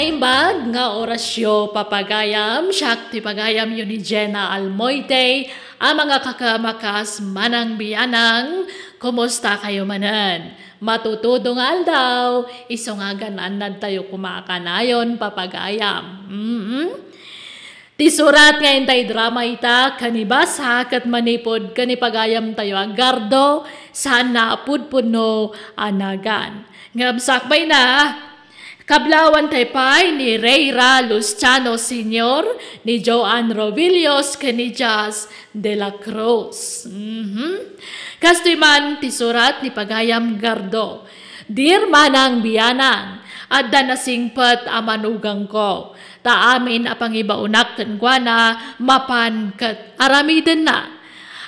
naimbag nga orasyo papagayam, Shakti pagayam yun ni Jenna Almoite, ang mga kakamakas manang biyanang, kumusta kayo manan? Matutudo nga aldaw, iso nga ganan tayo kumakanayon papagayam. Ti surat ngayon tayo drama ita, kanibasa kat manipod kanipagayam tayo agardo, saan naapudpud anagan. Ngabsakbay na, kablawan tayo pa'y ni Reyra Luciano Sr., ni Joanne Rovillos, ni Jazz de la Cruz. Kastoy man ti surat ni Pagayam Gardo, Dear Manang Biyanang, adda nasingpet amanugang ko, ta amin apangibaunak ken guana, mapan ket aramiden na.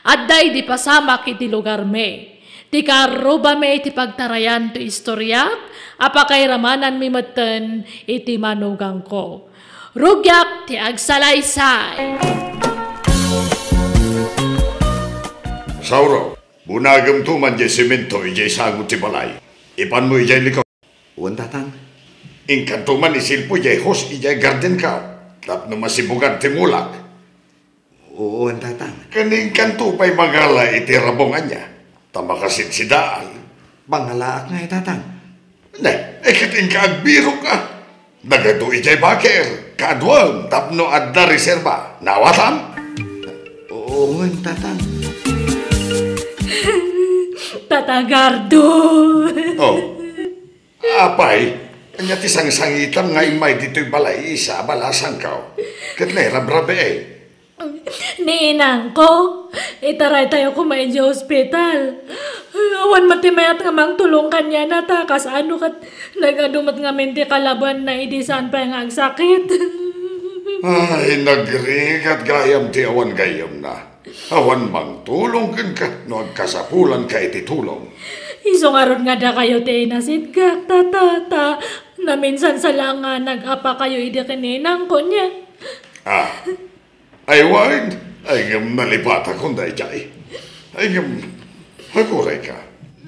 Adday di pasamak iti lugar me. Ti karuba me iti pagtarayan to istoryak, apakay ramanan mi meten iti manugang ko. Rugyak ti agsalaysay. Sauro, bunagam tuman jay simento ijay sagut ti balay. Ipan mo ijay likaw. Uwan tatang. Ingkan tuman isilpo ijay hos ijay garden ka. Tapno masibugan ti mulak. Uwan tatang. Kaningkan tu pa'y magala iti rabongan niya. Tamakasit si Daan. Bangalaak nga tatang. Ne, ikating ka agbiro ka. Nagado ijay baker. Kadwang tapno adda reserba. Nawatan? Uwan tatang. Tatagardo. Oh, apay, kanya ti sang-sangitan nga imay dito'y balay isa, balasan ka. Katne, rabrabe eh. Niinang ko, itaray tayo kumain sa hospital. Awan matimayat nga mang tulong kanya na ta, kas ano kat nagadumat nga mente kalaban na idisan pa nga ang sakit. Ay, nagrigat gayam ti awan gayam na. Awan mang tulong ka, no agkasapulan ka iti tulong. Isong aron nga da kayo ti inasidgak, tatata, na minsan sa langa nag-apa kayo idi kininang ko niya. Ay wag, ay ngam nalipata kung day jay. Ay ngam, haguray ka.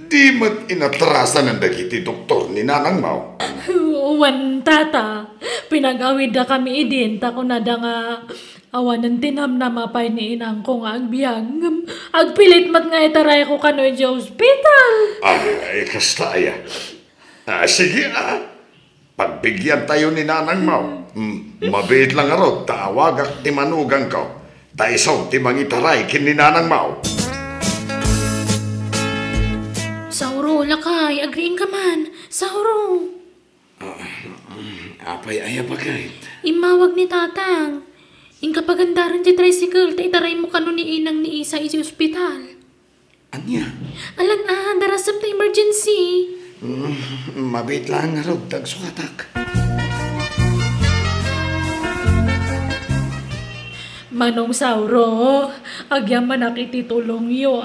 Di mat inatrasan ang dagiti doktor ni Nanang Mau. Uwan, tata, pinag-awid da kami idin, tako na da nga awan ng tinam na mapay ni inang ko nga agbyag. Agpilit mat nga itaray ko kanoy sa hospital. Ay, kasta aya. Sige pagbigyan tayo ni Nanang Mau. Mabait lang arod, tawagak ti manugang ko. Taisaw ti mangitaray kin ni Nanang Mau. Sauro, lakay, agriin ka man. Sauro. Apay aya bagay. Imawag ni tatang. Ing kapagandaran ti tricycle, itaray mo kano ni inang ni Isa isi ospital. Anya? Alan darasap ta emergency. Mabait lang arod, tagsukatak. Manong Sauro, agyan manak ititulong yo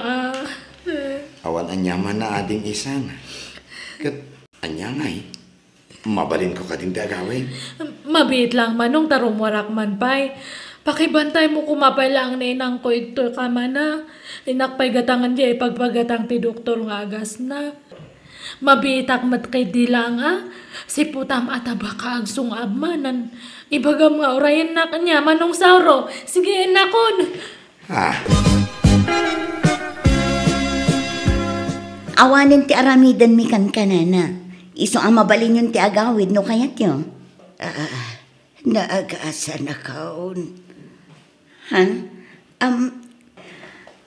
Awan anyaman na ading isang. Kat anyangay. Mabalin ko kading agawin. Mabit lang manong tarumwarak man pay. Pakibantay mo kumapay lang na inang ko ito ka man na. Inakpay gatangan di ay pagpagatang ti doktor nga agas na. Mabitak mat kay dilang si putam ataba ka agsung abmanan. Ibagam nga orayan na kanya manong Sauro. Sige nakon. Awanin ti aramidan mi kan kanana. Iso ang mabalin yung ti agawid no kayat yun. Naagasa na kaon.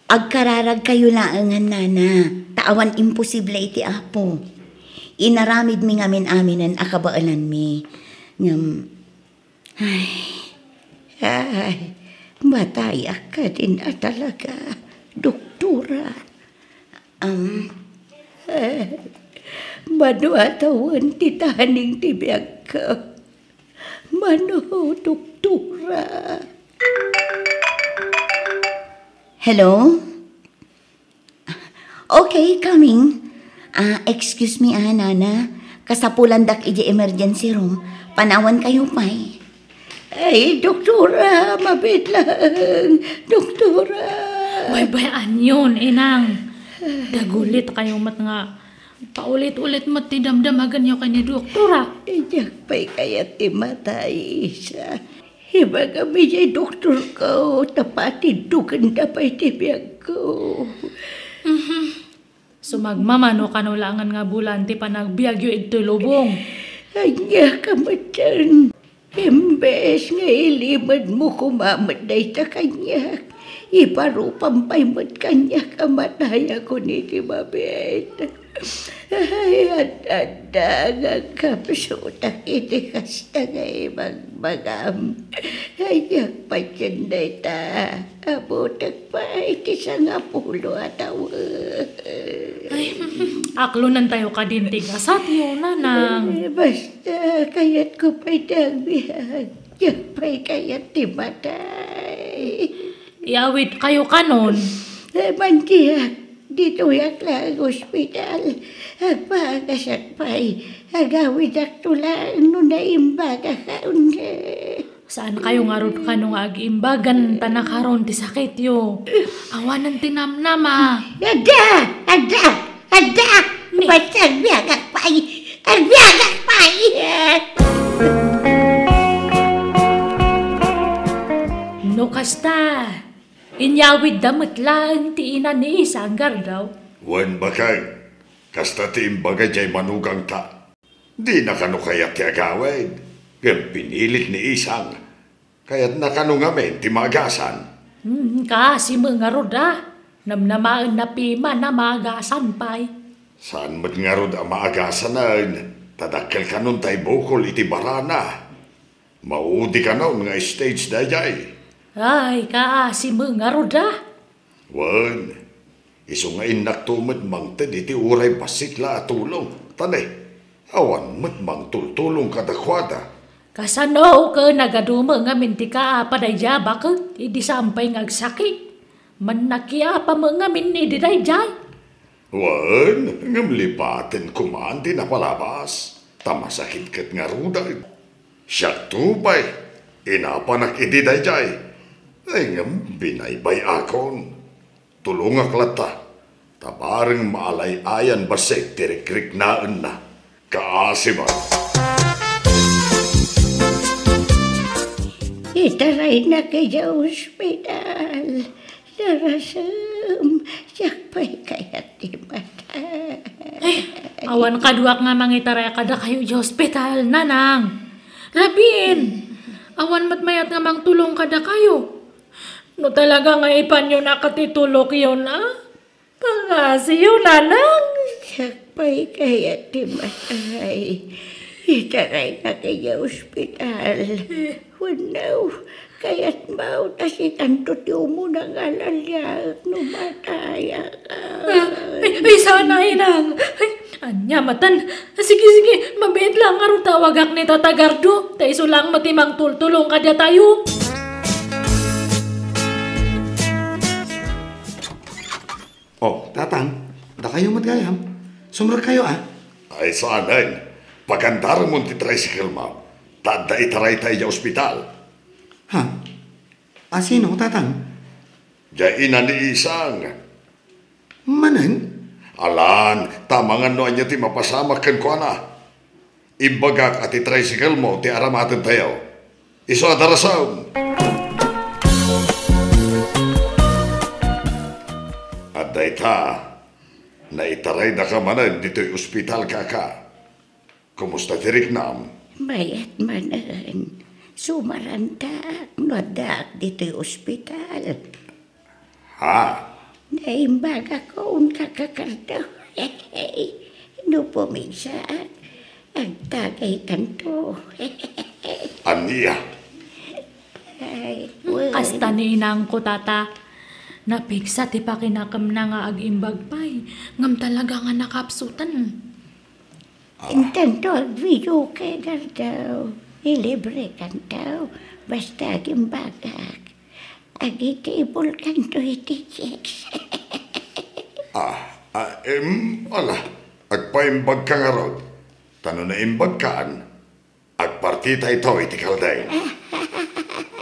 Agkararag kayo laangan nana. Taawan imposible iti apo. Inaramid mi ngamin aminan akabaalan mi. Ay, mataya ka din talaga, doktora. Mano atawan titahaning tibiyag ka. Mano, doktora. Hello? Okay, coming. Excuse me, nana. Kasapulan dak iji emergency room. Panawan kayo, pay. Ay, doktora, mabit lang. Doktora. Baybayaan yun, inang. Dagulit kayo mat nga. Paulit-ulit mo tinamdamagan niyo kanya doktora. Iyak pa'y kaya ti matay isa. Iba kami siya doktor ko, tapatid dugan na pa'y tibiyag ko. Sumagmamano kanulangan nga bulan ti panagbiag yu ito'y lubong. Anya ka mo dyan. Imbes nga ilimad mo kumamatay sa kanya. Iparupampay mo't kanya kamataya ko ni ti Mabet. Ay, at-anda nga kapsutak iti kasta nga ibang magam. Ayak pa dyan na ita. Abutak pa iti sa nga pulo at Aklunan tayo kadintigasat yun, nanang. Basta kayat ko pa'y dagbihan. Yak pa'y kayat ti matay. Iawit kayo kanon. Mantiyak. Dito yak lang ospital. Agpagasat pa'y agawid ak tulang no naimbaga kaun. Saan kayo nga ron kanong ag-imbagan tanakaron ti sakit yo? Awanan tinamnama. Ada! Basta agbiagak pa'y! Agbiagak pa'y! No kasta. Inyawid damit lang ti ina ni isang gardaw. Wan bakay, kasta ti imbaga jay manugang ta. Di na kano kaya ti agawid. Kaya pinilit ni isang. Kaya't nakano ngamin ti magasan. Kasi mga roda. Namnamaan na pima na magasan pa'y. Saan mo't nga rod ang maagasan na tadakkel ka nun tay bukol iti barana. Maudi ka nun nga stage na jay. Ay, kasi mga roda. Wan, iso nga inak tumad mang tad iti uray basikla at tulong. Tanay, awan mo't mang tultulong kadakwada. Kasano ka nagaduma nga minti ka padaya bakit idi sampay ngagsakit. Man nakiapa mga min idi dayjay. Wan, ngamlipatin kumaan di na palabas. Tamasakit kat nga ruda. Siya tubay, inapanak idi dayjay. Ay ngam binaybay akon. Tulungak lata. Tabarang maalay-ayan basik tirikrik naan na. Kaasiman. Itaray na kaya ospital. Narasam. Yak pa'y kaya ti matay. Awan kaduak nga mangitaray kada kayo di hospital, nanang. Rabin, awan matmayat nga mang tulong kada kayo. No talaga nga ipan yun nakatitulok yun, Pangasi yun, nanang. Yak pa'y kaya ti matay. Itaray na kaya ospital. Wanaw, kaya't mau tasitan to ti umunang alalyak no mataya ka. Ay, sana inang. Ay, anya matan. Sige, mabait lang nga ro tawagak ni Tata Gardo. Taiso lang matimang tultulong kada tayo. Oh, tatang, da kayo matgayam. Sumra kayo Ay saanan, pagandar mo ti tricycle mo. Tada itaray tayo sa ospital. Ha? Sino, tatang? Diyan ni isang. Manan? Alan, tamangan no anya ti mapasamak kan ko na. Ibagak at ti tricycle mo ti aramatan tayo. Iso adarasaw. At dayta, naitaray na ka manan dito'y ospital kaka. Kumusta ti Riknam? Mayat manan. Sumarantak. Nodak dito'y ospital. Ha? Naimbaga ko un kakakarto. No pumigsak. Ang tagay kanto. Aniya? Ay, Kasta ni inang ko, tata. Napigsa ti pakinakam na nga ag-imbag pa'y. Ngam talaga nga nakapsutan. Intento agviyo kay gardaw. Ilibre kantaw. Basta agimbagak. Agitibol kanto iti chicks. Ala. Agpaimbag ka nga rod. Tano na imbag kaan. Agpartita ito iti kalday.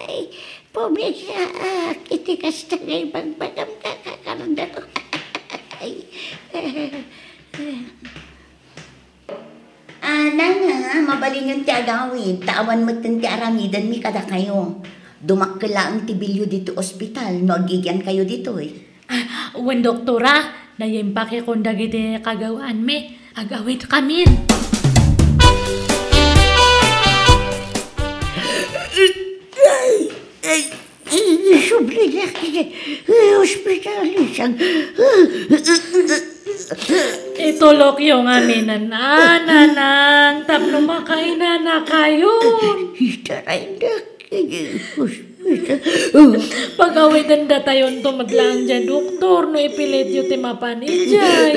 Ay, pumigsak. Iti kasta ngay magbagam kakakardaw. Ay, pinabalingan ti agawid, tawan mo ti aramidan mi kada kayo. Dumakla ang tibilyo dito ospital, no agigyan kayo dito eh. Wen doktora, nayimpake kung dagiti kagawaan mi, agawid kamin. Sobre laki ospital isang. Itulok yung amin nanang, tapno makaina na kayo. Itaray na ospital. Pagawidan da tayon tumadlaan dyan, doktor, no ipilit yung timapanijay.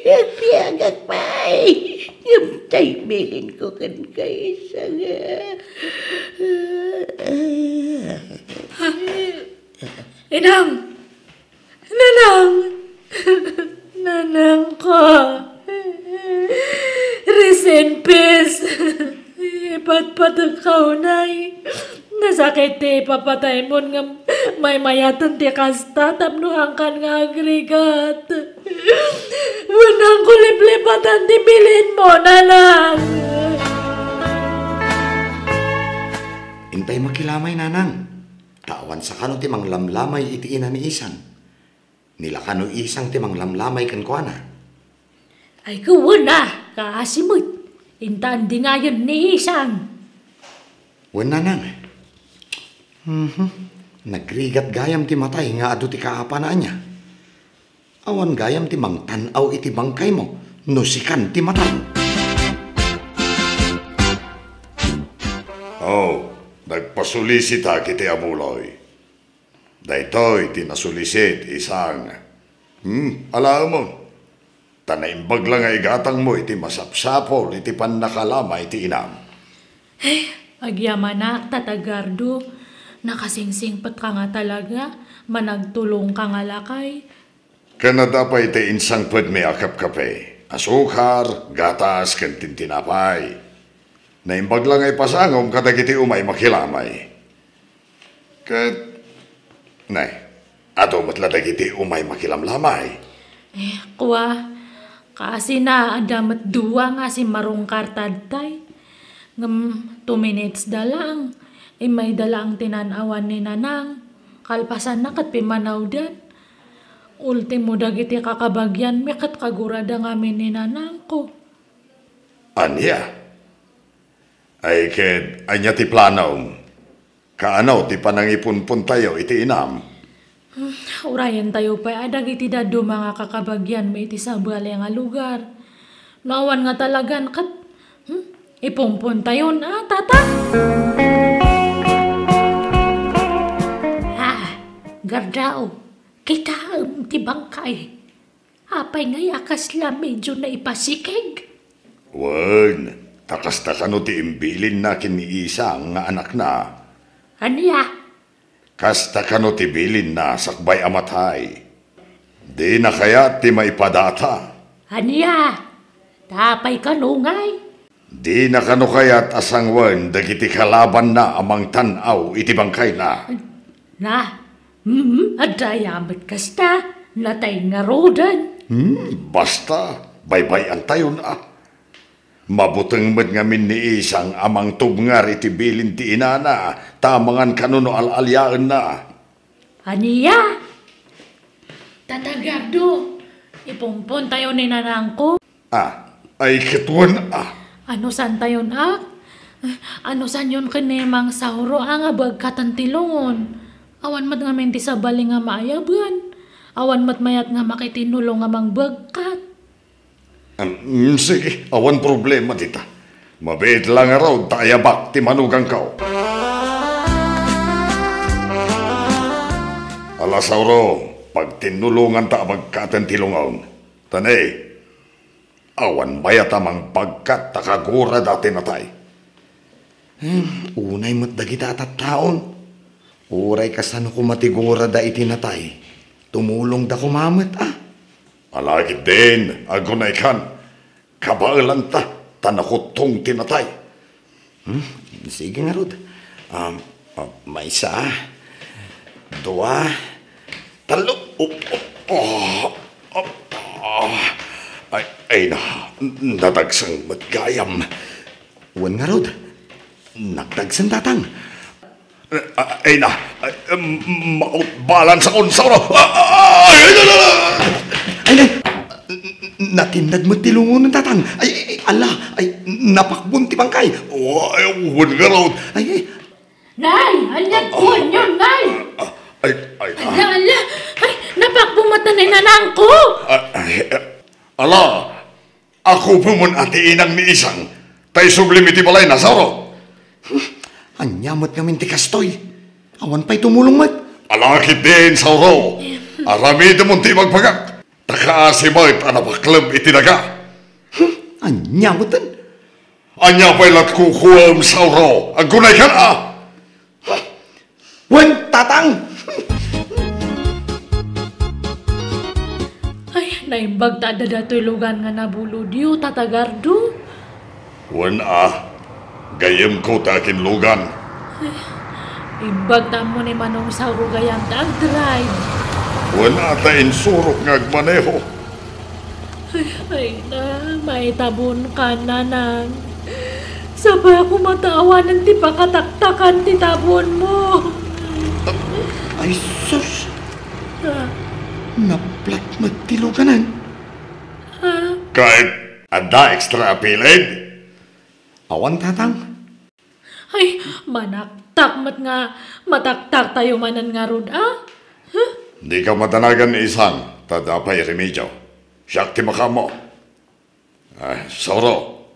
Agpiagak pa. Yung taybilin ko kan kayo sa Inang! Nanang! Nanang ko! Rest in peace! Ipatpatakaw nay! Nasakit ti papatay mo nga may mayatan ti kasta tapno angkan nga agregat. Wanang kuliplipatan ti bilin mo, nanang! Intay makilamay, nanang. Tawan sa kano ti manglamlamay iti ina ni isang. Nila kano isang ti manglamlamay kan ko na. Ay kuwan na, kaasimot. Intaan di nga yun ni isang. Wen, nanang. Nagrigat gayam ti matay nga adu ti kaapanaan niya. Awan gayam ti mangtanaw iti bangkay mo, nusikan ti matay. Oh, nagpasulisita kiti amuloy. Daytoy tinasulisit isang. Alam mo, tanaimbag lang ay gatang mo iti masapsapol iti pannakalama iti inam. Agyaman na, tatagardo. Nakasingsing pat ka nga talaga. Managtulong ka nga lakay. Kanada pa iti insang pwed may akap kape. Asukar, gatas, kantin tinapay. Naimbag lang ay pasangom kadagiti umay makilamay. Kat, nay, ato matladagiti umay makilamlamay. Kuwa, kasi na adamat duwa nga si marong kartadtay. 2 minutes da lang. May dalang tinanawan ni nanang. Kalpasan na kat pimanaw dan. Ultimo dagiti kakabagyan mekat kagurada ngamin ni nanang ko. Anya? Ay ket, anya ti planaw. Kaano ti panangipunpun tayo iti inam. Urayan tayo pa, dagiti dado mga kakabagyan may iti sabali nga lugar. Nawan nga talagan kat, ipumpun tayo na, tata. Gardao, kita ti bangkay. Apay ngay akas la medyo na ipasikig. Wan, takasta ka no ti imbilin na kini isang nga anak na. Aniya? Kasta ka no ti bilin na sakbay amatay. Di na kaya ti maipadata. Aniya? Tapay ka ngay. Di na kano kaya't asangwan dagiti kalaban na amang tanaw iti bangkay na. Na? Adayamat kasta, natay nga rodan. Basta, baybay tayo na. Mabutang med ngamin ni isang amang tubngar iti bilin ti inana, tamangan kanuno alalyaan na. Aniya? Tatagardo, ipumpon tayo ni nanang ko. Ay kituan Ano san tayo na? Ano san yun kinemang sauro ang abag katantilongon? Awan mat nga menti sa bali nga maayaban. Awan mat mayat nga makitinulong nga mang bagkat. Sige, awan problema dita. Mabait lang araw, tayabak ti manugang kao. Alasauro, pag tinulungan ta abagkatan tilungaon. Tanay, awan mayat amang bagkat takagura dati natay. Unay mat dagita atat taon. Uray kasano ko matigura da itinatay. Tumulong da kumamat Alagid din, agunay kan. Kabailan ta, tanakotong tinatay. Sige nga, Rod. May isa, 2, 3. Ay na, nadagsang matgayam. Wan nga rod. Nagdagsan tatang. Ay na, mautbalan sa konsaro. Ay na, natindag mo tilungon ng tatang. Ay, ala, ay, napakbunti bangkay. Wan nga raw. Ay, Nay! Alyat ko yun, Nay! Ay, Ala! Ay, napakbumata na nanang ko! ala, ako pumun atiin ang ni isang. Tay sublimiti balay na, Sauro. anyamot ngamin ti kastoy. Awan pa'y tumulong mat. Alakit din, Sauro. Aramid mo ti magpagak. Takaasimay panapaklab itinaga. Anyamotan. Anya pa'y lat kukuam, Sauro. Ang gunay ka na. Wan, tatang. Ay, naimbag ta dato'y lugan nga nabulo diyo, tatagardo. Wan gayem ko takin lugan. Imbag ta mo ni Manong Sauro gayang dag-drive. Wan ata insurok nga agmaneho. Ay na, may tabon ka na nang. Sabay ako mataawanan ti pakataktakan ti tabon mo. Ay, sus. Ah, Naplat matiluganan. Kahit ada extra apilid. Awan, tatang. Ay, manaktak mat nga, mataktak tayo manan nga rod, Di ka matanagan ni isang tadapay remedyo. Siyak ti makamo. Sauro,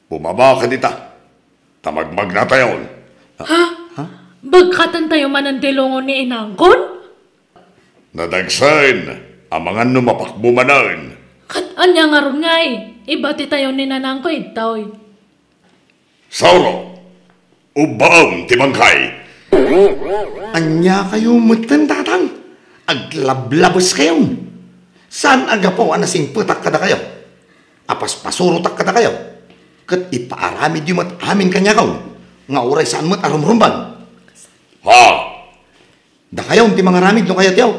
bumaba ka dita. Tamagmag na tayon. Bagkatan tayo manan tilungon ni Inangkon? Nadagsain ang mga numapakbumanan. Kat anya nga ron ngay, ibati tayo ni nanang ko itoy. Sauro, ubaam ti bangkay. Anya kayo mutan, tatang. Aglablabos kayo. Saan agapaw anasing putak kada kayo? Apas pasurutak kada kayo. Kat ipaaramid yung mat amin kanya kaw. Nga uray saan mat arumrumban. Ha? Da kayo, ti mga ramid no kayo tiyaw.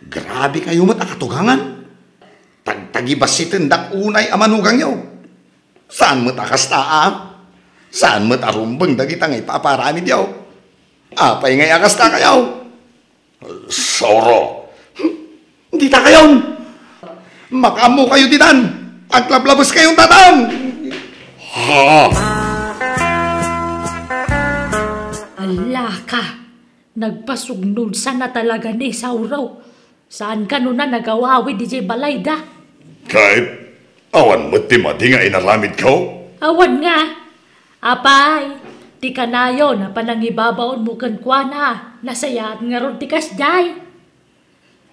Grabe kayo mat akatugangan. Tagtagibas si tindak unay amanugang yaw. Saan mat akastaa? Saan mat arumbang dagita ngay paparamid yaw? Apay ngay akasta kayaw. Sauro, Hindi ta kayon. Makamu kayo ditan. Aglablabos kayong tatang. ha? Ala ka, nagpasugnod sana talaga ni Sauro. Saan ka nun na nagawawi DJ Balayda? Kahit awan mo ti mati nga inaramid ko? Awan nga. Apay, ti kanayo na panangibabaon mo kan kwa na. Nasayaan nga ron ti kasday.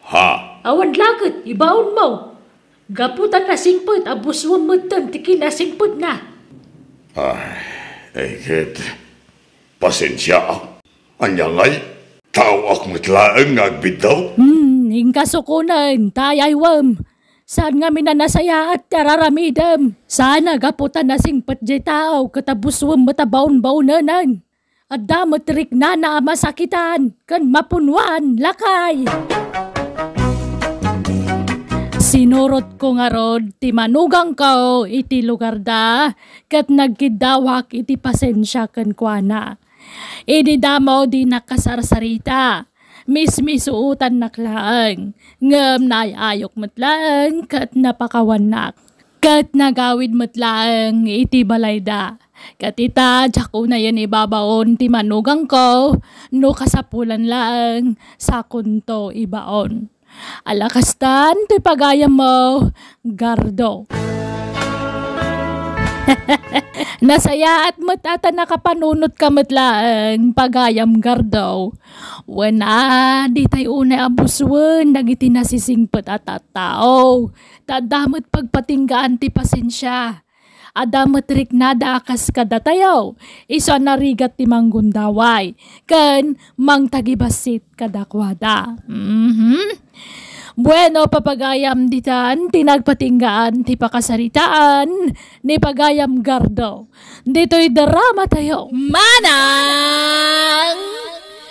Ha? Awan lagot, ibaon mo. Gaputan na singput, abuswam mo tan, ti kinasingput na. Ay, kit. Pasensya. Anya ngay, tao ak matlaang nga agbitaw. Ing kasukunan, tayaywam. Saan nga minanasaya at tararamidam? Sana gaputan na singput di tao, katabuswam matabaon-baonanan. At damot rik na masakitan, kan mapunwan, lakay. Sinurot ko nga rod, ti manugang ko, iti lugar da, kat nagkidawak iti pasensya kan kuana. Idi damo di nakasarsarita, mismisuutan naklaan, ngam nayayok matlaan, kat napakawanak. Kat nagawid matlaan, iti balayda. Kat ita, tsako na yan ibabaon, ti manugang ko, no kasapulan lang, sa kunto ibaon. Alakastan, ti pagayam mo, gardo. Nasaya at matata nakapanunot ka matlaang pagayam gardo. Wana, di tayo una abuswan, nagiti nasisingpet at tao. Tadamot pagpatinggaan ti pasensya. Adamot rik nada akas kada tayo. Iso narigat ti manggundaway. Kan mang tagibasit kadakwada. Bueno, papagayam ditan, tinagpatinggaan, ti pakasaritaan, ni pagayam gardo. Dito'y drama tayo. Manang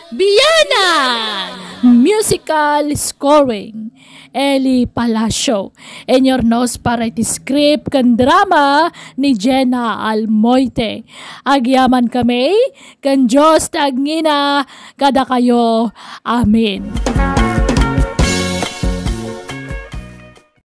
Biyanan! Musical scoring Eli Palacio. Enyornos para iti script kan drama ni Jenna Almoite. Agyaman kami, kan Diyos tagngina kada kayo. Amen.